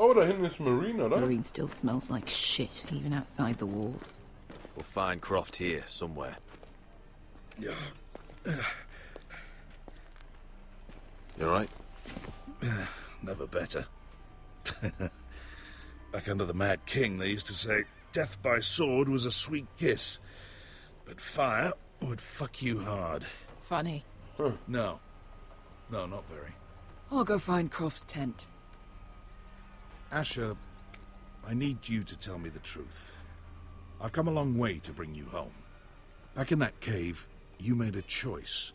Oh, da hinten ist Marine, oder? Marine still smells like shit, even outside the walls. We'll find Croft here, somewhere. Yeah. You alright? Never better. Back under the Mad King, they used to say death by sword was a sweet kiss, but fire would fuck you hard. Funny. No. No, not very. I'll go find Croft's tent. Asher, I need you to tell me the truth. I've come a long way to bring you home. Back in that cave, you made a choice.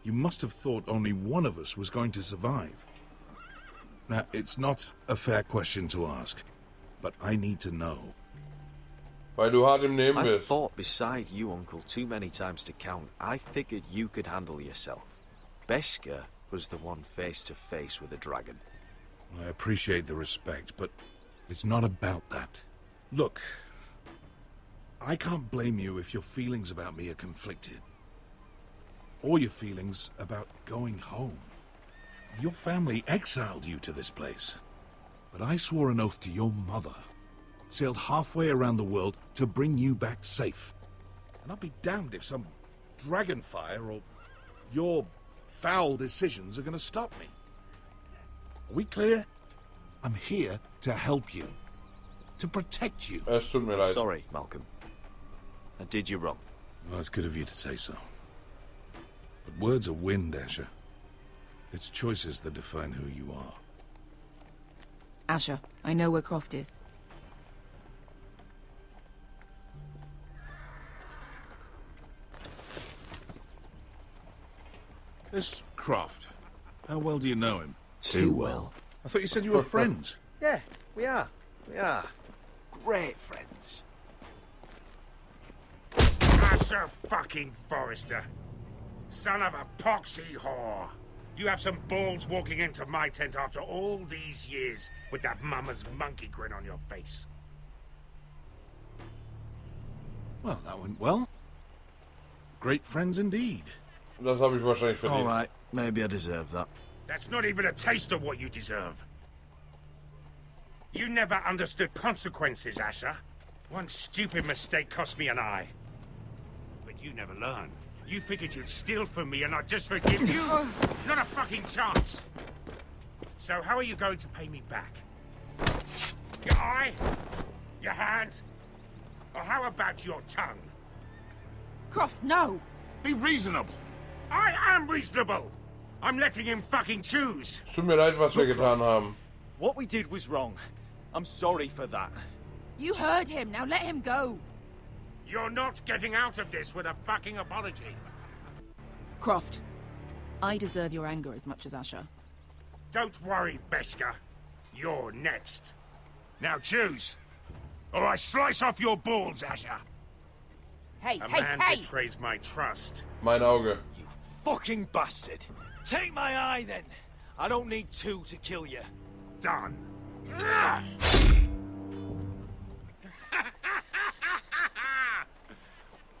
You must have thought only one of us was going to survive. Now, it's not a fair question to ask, but I need to know. Weil du hart im Nehmen I bist. thought beside you, Uncle, too many times to count. I figured you could handle yourself. Beskar was the one face to face with a dragon. I appreciate the respect, but it's not about that. Look, I can't blame you if your feelings about me are conflicted. Or your feelings about going home. Your family exiled you to this place. But I swore an oath to your mother. Sailed halfway around the world to bring you back safe. And I'll be damned if some dragonfire or your foul decisions are going to stop me. Are we clear? I'm here to help you. To protect you. Es tut mir leid. Sorry, Malcolm. I did you wrong. Well, it's good of you to say so. But words are wind, Asher. It's choices that define who you are. Asher, I know where Croft is. This Croft, how well do you know him? Too well. I thought you said you were friends. Yeah, we are. We are. Great friends. Asher fucking Forrester. Son of a poxy whore. You have some balls walking into my tent after all these years with that mama's monkey grin on your face. Well, that went well. Great friends indeed. Das habe ich wahrscheinlich verdient. Alright, maybe I deserve that. That's not even a taste of what you deserve. You never understood consequences, Asher. One stupid mistake cost me an eye. But you never learn. You figured you'd steal from me and I'd just forgive you? Not a fucking chance! So how are you going to pay me back? Your eye? Your hand? Or how about your tongue? Croft, no! Be reasonable. I am reasonable! I'm letting him fucking choose! Es tut mir leid, was wir getan haben. What we did was wrong. I'm sorry for that. You heard him, now let him go! You're not getting out of this with a fucking apology. Croft, I deserve your anger as much as Asher. Don't worry, Beskar. You're next. Now choose, or I slice off your balls, Asher. Hey, A hey, man hey! betrays my trust. Mein Auge. You fucking bastard. Take my eye then. I don't need two to kill you. Done.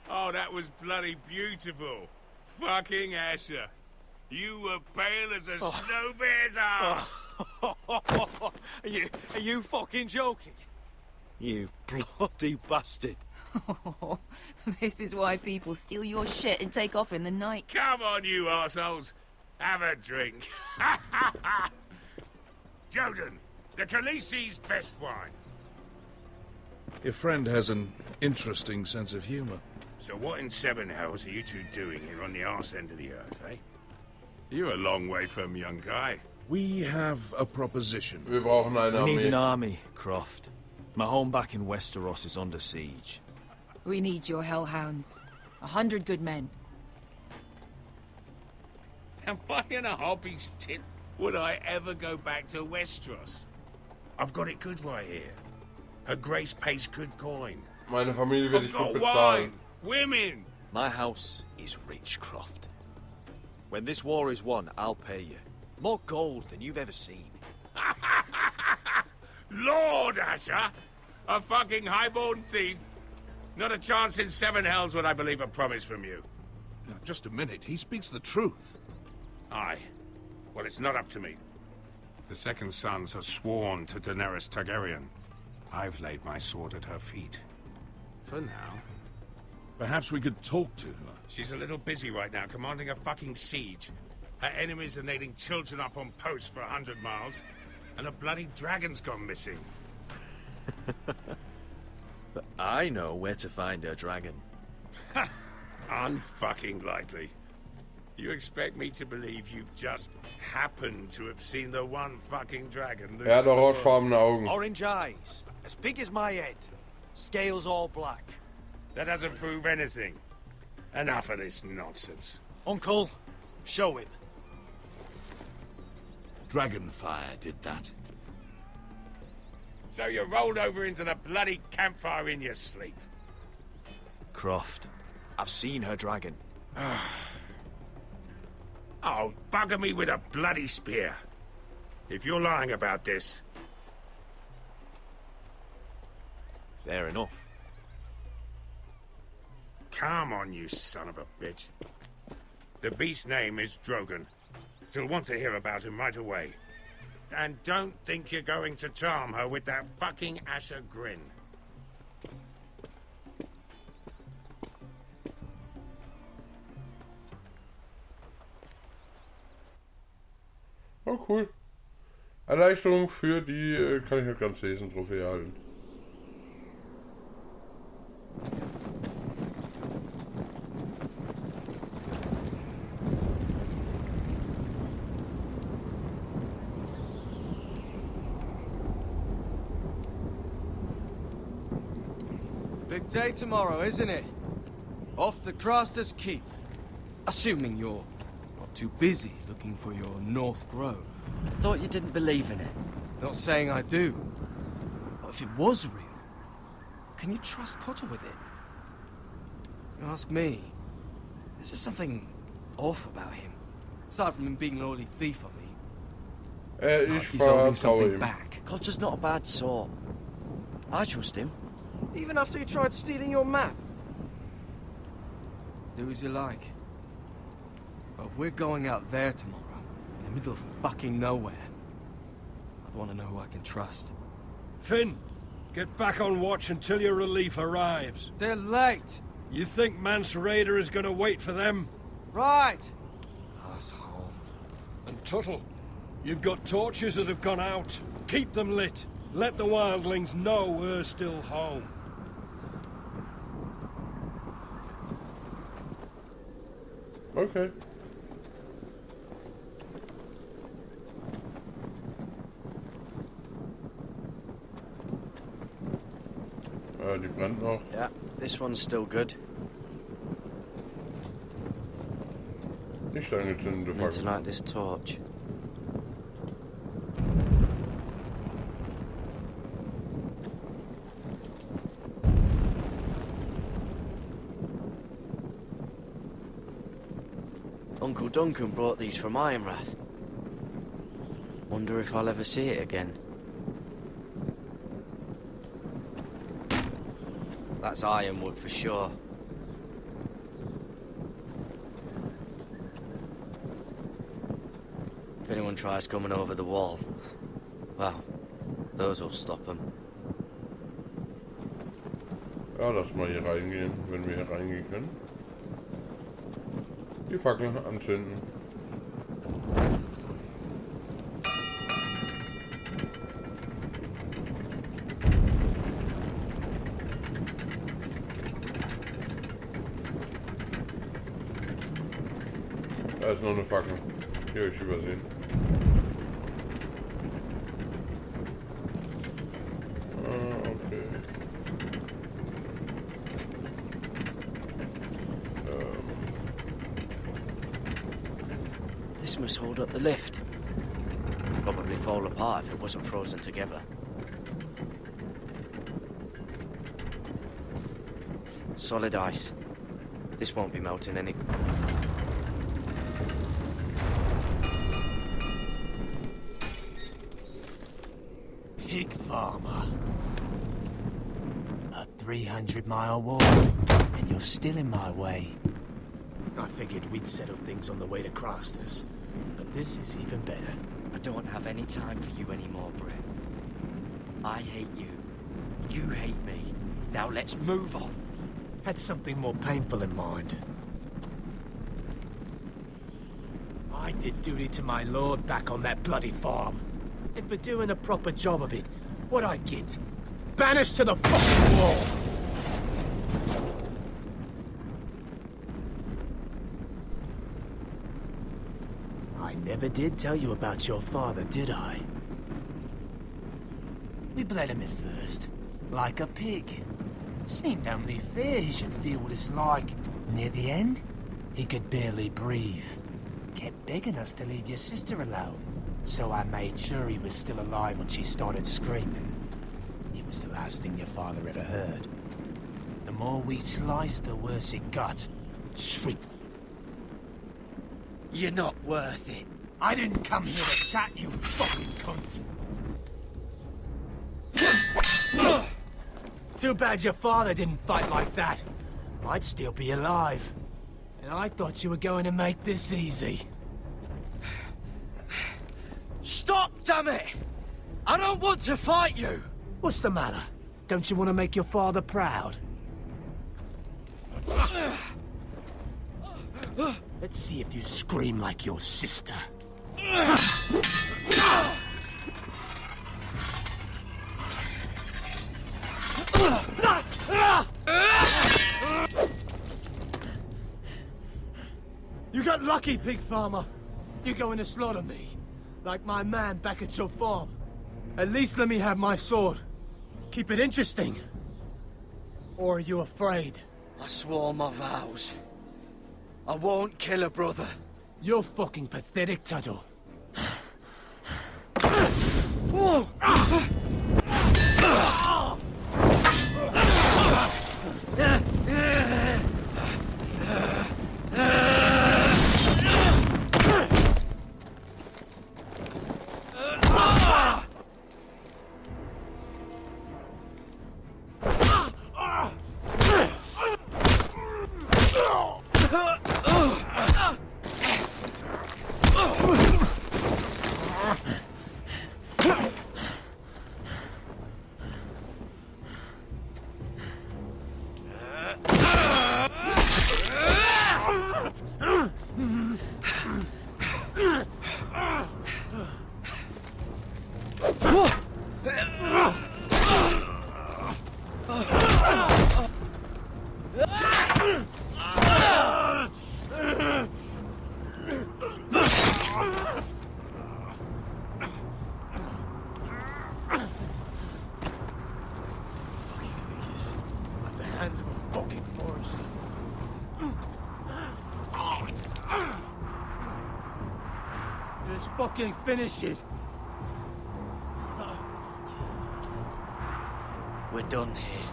Oh, that was bloody beautiful. Fucking Asher. You were pale as a snow bear's ass. Are you fucking joking? You bloody bastard. This is why people steal your shit and take off in the night. Come on, you assholes. Have a drink. Joden, the Khaleesi's best wine. Your friend has an interesting sense of humor. So what in seven hells are you two doing here on the arse end of the earth, eh? You're a long way from young guy. We have a proposition. Wir brauchen eine We need an Armee. army, Croft. My home back in Westeros is under siege. We need your hellhounds. 100 good men. Am I in a hobby's tit? Would I ever go back to Westeros? I've got it good right here. Her Grace pays good coin. Meine Familie werde I've ich gut got bezahlen. wine, women. My house is rich, Croft. When this war is won, I'll pay you. More gold than you've ever seen. Lord Asher! A fucking highborn thief. Not a chance in seven hells would I believe a promise from you. Now, just a minute. He speaks the truth. Aye. Well, it's not up to me. The second sons are sworn to Daenerys Targaryen. I've laid my sword at her feet. For now. Perhaps we could talk to her. She's a little busy right now, commanding a fucking siege. Her enemies are nailing children up on posts for 100 miles, and a bloody dragon's gone missing. But I know where to find her dragon. Ha! Unfucking likely. You expect me to believe you've just happened to have seen the one fucking dragon loose? Er hat orangefarbene Augen. Orange eyes, as big as my head. Scales all black. That doesn't prove anything. Enough of this nonsense. Uncle, show him. Dragonfire did that. So you rolled over into the bloody campfire in your sleep. Croft, I've seen her dragon. Oh, bugger me with a bloody spear. If you're lying about this... Fair enough. Come on, you son of a bitch. The beast's name is Drogon. She'll want to hear about him right away. And don't think you're going to charm her with that fucking Asher grin. Oh, cool. Erleichterung für die, kann ich nicht ganz lesen, Trophäe erhalten. Big day tomorrow, isn't it? Off to Craster's Keep. Assuming you're not too busy looking for your North Grove. Thought you didn't believe in it. Not saying I do. But if it was real, can you trust Potter with it? You ask me. There's just something off about him. Aside from him being an early thief on me. Ich He's holding vertraue something ihm. back. Cotter's not a bad sort. I trust him. Even after he tried stealing your map? Do as you like. But if we're going out there tomorrow, in the middle of fucking nowhere, I'd want to know who I can trust. Finn, get back on watch until your relief arrives. They're late! You think Mance Rayder is gonna wait for them? Right! Asshole. And Tuttle, you've got torches that have gone out. Keep them lit. Let the wildlings know we're still home. Okay. Die brennt noch. Yeah, this one's still good. Nicht angezündete Need to Fackel. light this torch. Uncle Duncan brought these from Ironrath. Wonder if I'll ever see it again. That's ironwood for sure. If anyone tries coming over the wall, well, those will stop them. Ja, lass mal hier reingehen, wenn wir hier reingehen können. Die Fackeln anzünden. Da ist noch eine Fackel. Die habe ich übersehen. Okay. This must hold up the lift. Probably fall apart if it wasn't frozen together. Solid ice. This won't be melting any... Pig farmer. A 300-mile walk, and you're still in my way. I figured we'd settle things on the way to Craster's, but this is even better. I don't have any time for you anymore, Brett. I hate you. You hate me. Now let's move on. Had something more painful in mind. I did duty to my lord back on that bloody farm. And for doing a proper job of it, what'd I get? Banished to the fucking wall! I never did tell you about your father, did I? We bled him at first, like a pig. Seemed only fair he should feel what it's like. Near the end, he could barely breathe. Kept begging us to leave your sister alone. So I made sure he was still alive when she started screaming. It was the last thing your father ever heard. The more we sliced, the worse it got. Shriek. You're not worth it. I didn't come here to chat, you fucking cunt. Too bad your father didn't fight like that. Might still be alive. And I thought you were going to make this easy. Stop, damn it! I don't want to fight you! What's the matter? Don't you want to make your father proud? Let's see if you scream like your sister. You got lucky, pig farmer. You're going to slaughter me, like my man back at your farm. At least let me have my sword. Keep it interesting. Or are you afraid? I swore my vows. I won't kill a brother. You're fucking pathetic, Tuttle. Whoa! Hands of a fucking forest. Just fucking finish it. We're done here.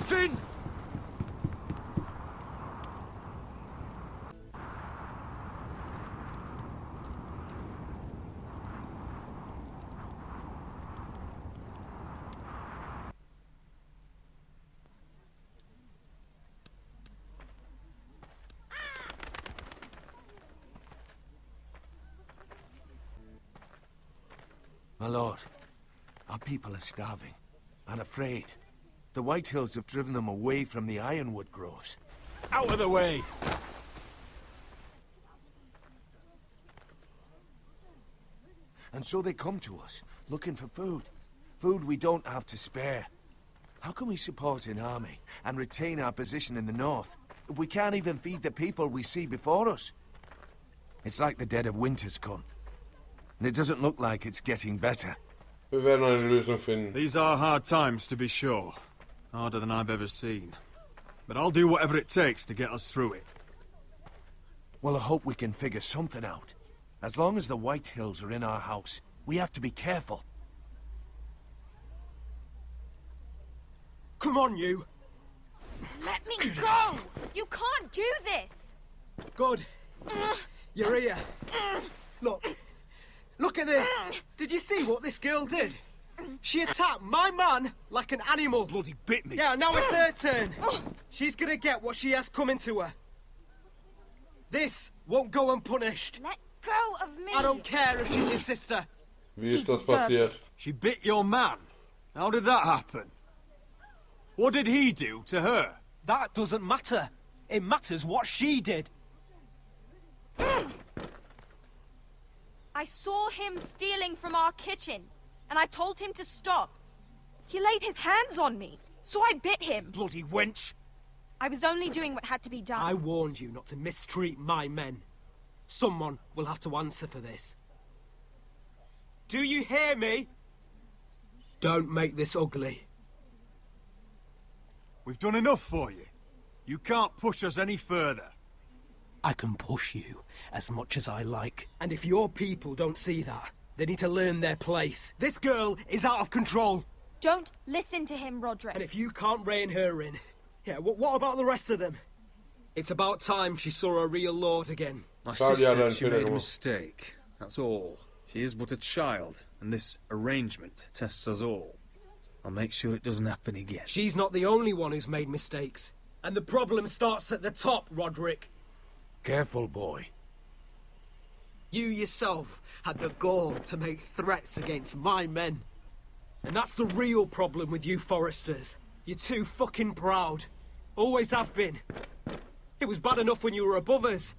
Finn! My lord, our people are starving and afraid. The Whitehills have driven them away from the ironwood groves. Out of the way! And so they come to us, looking for food. Food we don't have to spare. How can we support an army and retain our position in the north if we can't even feed the people we see before us? It's like the dead of winter's come. And it doesn't look like it's getting better. Wir werden eine Lösung finden. These are hard times, to be sure. Harder than I've ever seen. But I'll do whatever it takes to get us through it. Well, I hope we can figure something out. As long as the Whitehills are in our house, we have to be careful. Come on, you! Let me go! You can't do this! Good. You're here. Look at this. Did you see what this girl did? She attacked my man like an animal. Bloody bit me. Yeah, now it's her turn. She's gonna get what she has coming to her. This won't go unpunished. Let go of me! I don't care if she's your sister. Wie ist das passiert? She bit your man. How did that happen? What did he do to her? That doesn't matter. It matters what she did. I saw him stealing from our kitchen, and I told him to stop. He laid his hands on me, so I bit him. Bloody wench. I was only doing what had to be done. I warned you not to mistreat my men. Someone will have to answer for this. Do you hear me? Don't make this ugly. We've done enough for you. You can't push us any further. I can push you as much as I like. And if your people don't see that, they need to learn their place. This girl is out of control. Don't listen to him, Roderick. And if you can't rein her in, yeah, what about the rest of them? It's about time she saw a real lord again. My sister, she made a mistake. That's all. She is but a child, and this arrangement tests us all. I'll make sure it doesn't happen again. She's not the only one who's made mistakes. And the problem starts at the top, Roderick. Careful, boy. You yourself had the gall to make threats against my men. And that's the real problem with you Forresters. You're too fucking proud. Always have been. It was bad enough when you were above us.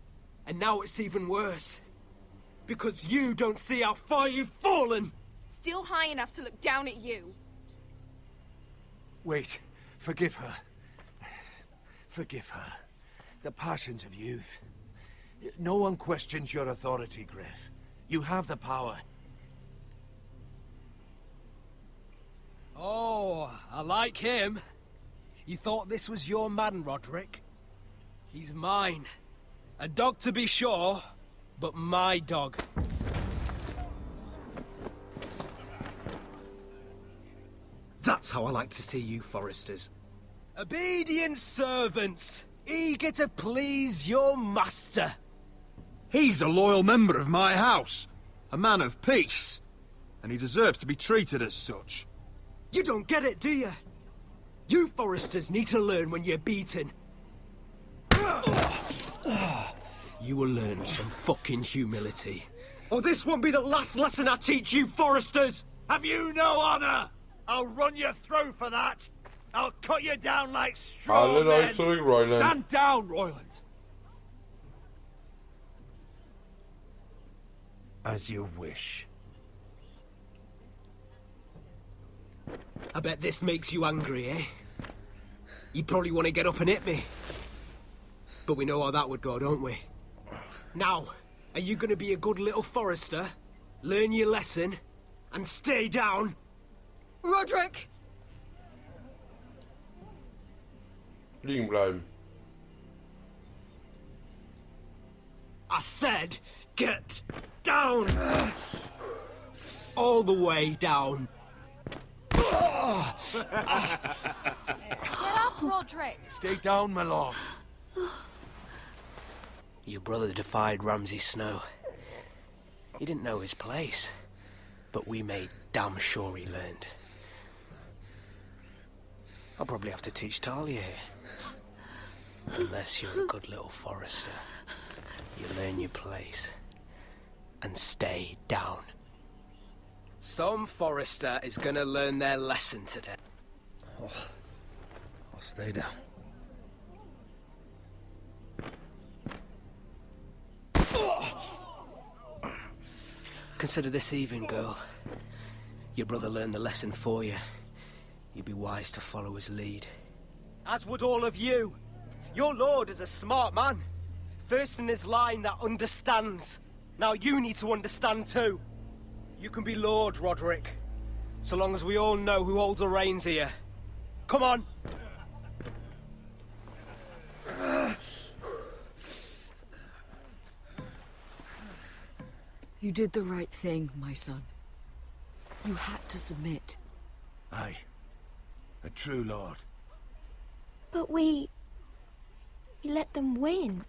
And now it's even worse. Because you don't see how far you've fallen. Still high enough to look down at you. Wait. Forgive her. Forgive her. The passions of youth. No one questions your authority, Griff. You have the power. Oh, I like him. You thought this was your man, Roderick? He's mine. A dog to be sure, but my dog. That's how I like to see you, Forresters. Obedient servants, eager to please your master. He's a loyal member of my house. A man of peace. And he deserves to be treated as such. You don't get it, do you? You Forresters need to learn when you're beaten. You will learn some fucking humility. Or this won't be the last lesson I teach you, Forresters! Have you no honor? I'll run your throat for that. I'll cut you down like straw Haltet men. euch zurück, Royland. Stand down, Royland. As you wish. I bet this makes you angry, eh? You probably want to get up and hit me. But we know how that would go, don't we? Now, are you going to be a good little Forrester, learn your lesson, and stay down? Roderick! Liegen bleiben. I said, get down! All the way down. Get up, Roderick! Stay down, my lord. Your brother defied Ramsay Snow. He didn't know his place, but we made damn sure he learned. I'll probably have to teach Talia here. Unless you're a good little Forrester. You learn your place. And stay down. Some Forrester is gonna learn their lesson today. Oh, I'll stay down. Consider this even, girl. Your brother learned the lesson for you. You'd be wise to follow his lead. As would all of you. Your lord is a smart man. First in his line that understands. Now you need to understand too. You can be Lord, Roderick. So long as we all know who holds the reins here. Come on! You did the right thing, my son. You had to submit. Aye. A true lord. But we We let them win.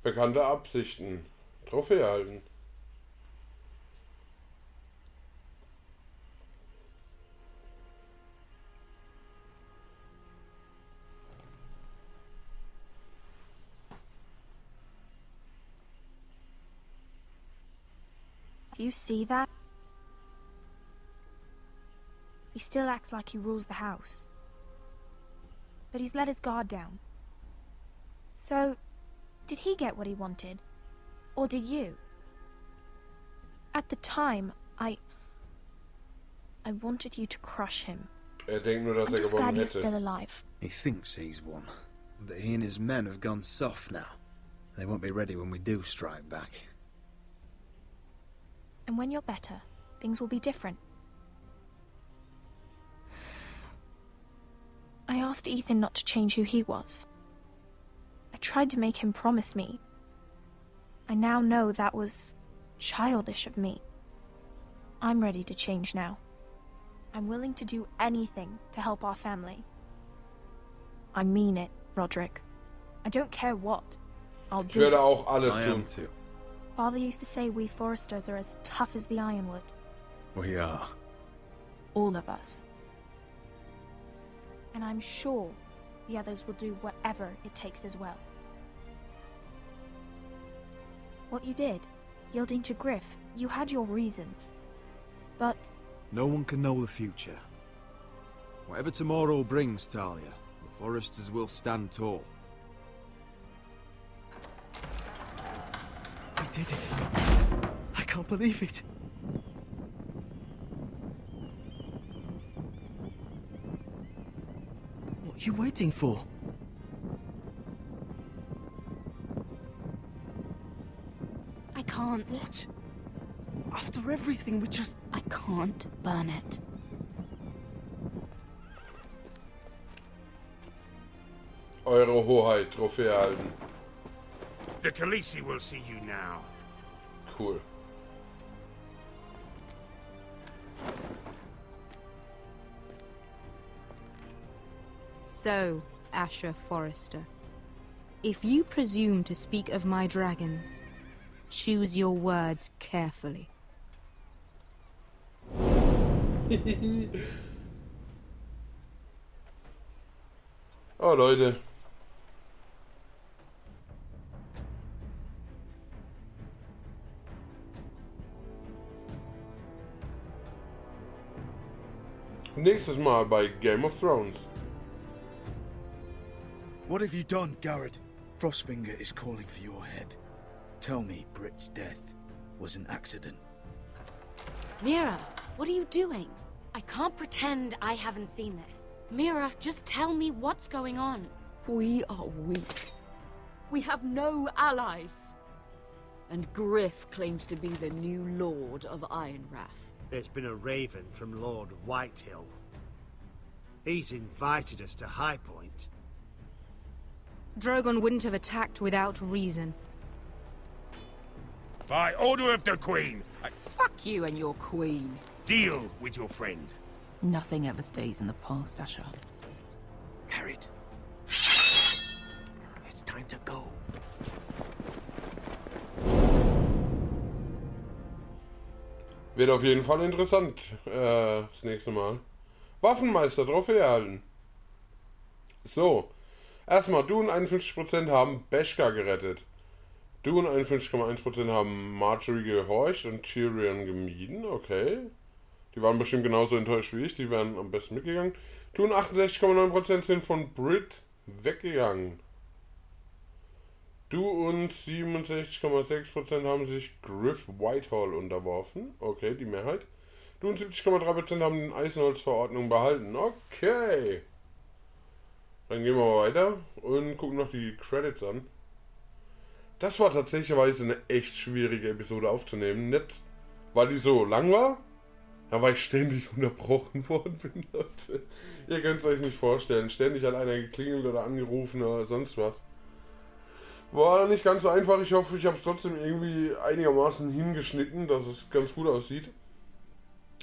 Bekannte Absichten. Trophäe erhalten. Do you see that? He still acts like he rules the house. But he's let his guard down. So, did he get what he wanted? Or did you? At the time, I wanted you to crush him. Denkt nur, dass I'm just glad gewonnen you're hätte. still alive. He thinks he's won, but he and his men have gone soft now. They won't be ready when we do strike back. And when you're better, things will be different. I asked Ethan not to change who he was. I tried to make him promise me. I now know that was childish of me. I'm ready to change now. I'm willing to do anything to help our family. I mean it, Roderick. I don't care what. I'll Ich do werde it. auch alles I tun. am too. Father used to say we Forresters are as tough as the ironwood. We are. All of us. And I'm sure the others will do whatever it takes as well. What you did, yielding to Griff, you had your reasons. But No one can know the future. Whatever tomorrow brings, Talia, the Forresters will stand tall. We did it. I can't believe it. What are you waiting for? I can't. What? After everything we just... I can't burn it. Eure Hoheit, Trophäe erhalten. The Khaleesi will see you now. Cool. So, Asher Forrester, if you presume to speak of my dragons, choose your words carefully. Oh, Leute. Nächstes Mal bei Game of Thrones. What have you done, Garrett? Frostfinger is calling for your head. Tell me Britt's death was an accident. Mira, what are you doing? I can't pretend I haven't seen this. Mira, just tell me what's going on. We are weak. We have no allies. And Griff claims to be the new Lord of Ironrath. There's been a raven from Lord Whitehill. He's invited us to High Point. Drogon wouldn't have attacked without reason. By order of the Queen, Fuck you and your queen. deal with your friend. Nothing ever stays in the past, Asher. Carried. It's time to go. Wird auf jeden Fall interessant, das nächste Mal. Waffenmeister, Trophäe erhalten. So. Erstmal, du und 51% haben Beskar gerettet. Du und 51,1% haben Marjorie gehorcht und Tyrion gemieden. Okay. Die waren bestimmt genauso enttäuscht wie ich. Die wären am besten mitgegangen. Du und 68,9% sind von Brit weggegangen. Du und 67,6% haben sich Griff Whitehall unterworfen. Okay, die Mehrheit. Du und 70,3% haben den Eisenholzverordnung behalten. Okay. Dann gehen wir mal weiter und gucken noch die Credits an. Das war tatsächlich eine echt schwierige Episode aufzunehmen. Nicht, weil die so lang war. Da war ich ständig unterbrochen worden bin, Leute. Ihr könnt es euch nicht vorstellen. Ständig hat einer geklingelt oder angerufen oder sonst was. War nicht ganz so einfach. Ich hoffe, ich habe es trotzdem irgendwie einigermaßen hingeschnitten, dass es ganz gut aussieht.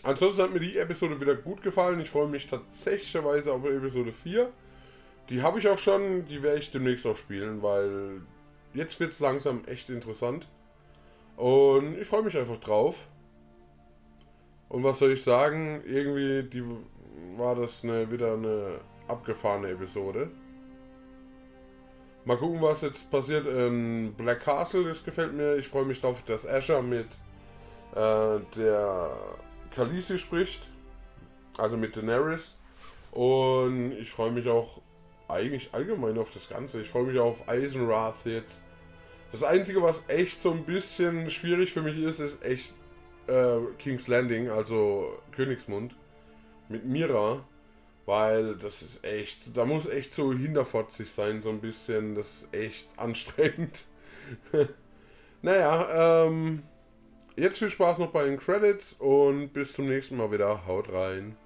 Ansonsten hat mir die Episode wieder gut gefallen. Ich freue mich tatsächlich auf Episode 4. Die habe ich auch schon. Die werde ich demnächst auch spielen, weil jetzt wird es langsam echt interessant. Und ich freue mich einfach drauf. Und was soll ich sagen? Irgendwie war das wieder eine abgefahrene Episode. Mal gucken, was jetzt passiert in Black Castle. Das gefällt mir. Ich freue mich darauf, dass Asher mit der Khaleesi spricht. Also mit Daenerys. Und ich freue mich auch eigentlich allgemein auf das Ganze. Ich freue mich auf Eisenwrath jetzt. Das Einzige, was echt so ein bisschen schwierig für mich ist echt King's Landing, also Königsmund. Mit Mira. Weil das ist echt, da muss echt so hinterfotzig sein, so ein bisschen. Das ist echt anstrengend. Naja, jetzt viel Spaß noch bei den Credits und bis zum nächsten Mal wieder. Haut rein.